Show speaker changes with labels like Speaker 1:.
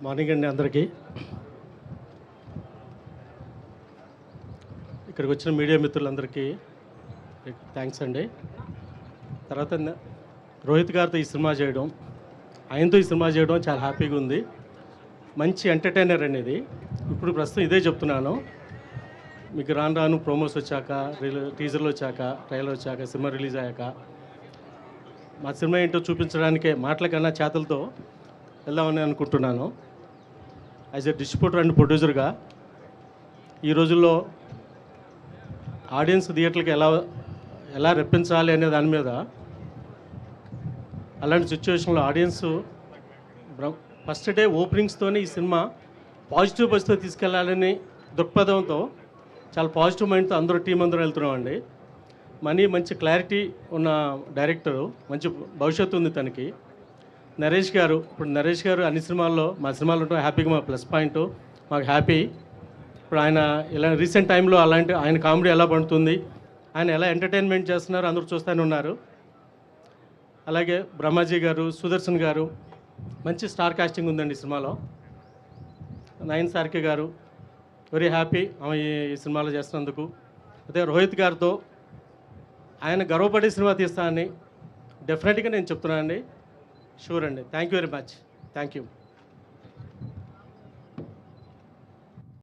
Speaker 1: Morning అండి అందరికీ. ఇక్కడికి వచ్చిన మీడియా మిత్రులందరికీ థ్యాంక్స్ అండి. తర్వాత రోహిత్ గారితో ఈ సినిమా చేయడం, ఆయనతో ఈ సినిమా చేయడం చాలా హ్యాపీగా ఉంది. మంచి ఎంటర్టైనర్ అనేది. ఇప్పుడు ప్రస్తుతం ఇదే చెప్తున్నాను. మీకు రాను రాను ప్రోమోస్ వచ్చాక, టీజర్లు వచ్చాక, ట్రైలర్ వచ్చాక, సినిమా రిలీజ్ అయ్యాక మా సినిమా ఏంటో చూపించడానికే మాటల కన్నా చేతలతో వెళ్దామని అనుకుంటున్నాను. యాజ్ ఎ డిస్ట్రిబ్యూటర్ అండ్ ప్రొడ్యూసర్గా ఈ రోజుల్లో ఆడియన్స్ థియేటర్కి ఎలా రెప్పించాలి అనే దాని మీద, అలాంటి సిచ్యువేషన్లో ఆడియన్స్ ఫస్ట్ డే ఓపెనింగ్స్తోనే ఈ సినిమా పాజిటివ్ బస్తో తీసుకెళ్లాలని దృక్పథంతో చాలా పాజిటివ్ మైండ్తో అందరూ టీం అందరూ వెళ్తున్నామండి. మంచి క్లారిటీ ఉన్న డైరెక్టరు, మంచి భవిష్యత్తు ఉంది తనకి. నరేష్ గారు, ఇప్పుడు నరేష్ గారు అన్ని సినిమాల్లో మా సినిమాలు ఉంటాం హ్యాపీగా, మా ప్లస్ పాయింట్ మాకు హ్యాపీ. ఇప్పుడు ఆయన ఇలా రీసెంట్ టైంలో అలాంటి ఆయన కామెడీ ఎలా పడుతుంది, ఆయన ఎలా ఎంటర్టైన్మెంట్ చేస్తున్నారు అందరూ చూస్తూనే ఉన్నారు. అలాగే బ్రహ్మాజీ గారు, సుదర్శన్ గారు, మంచి స్టార్ కాస్టింగ్ ఉందండి ఈ సినిమాలో. నయన్ సార్కే గారు, వెరీ హ్యాపీ ఆమె ఈ సినిమాలో చేస్తున్నందుకు. అదే రోహిత్ గారితో ఆయన గర్వపడే సినిమా తీస్తా అని డెఫినెట్గా నేను చెప్తున్నాను అండి. షూర్ అండి. Thank you very much. Thank you.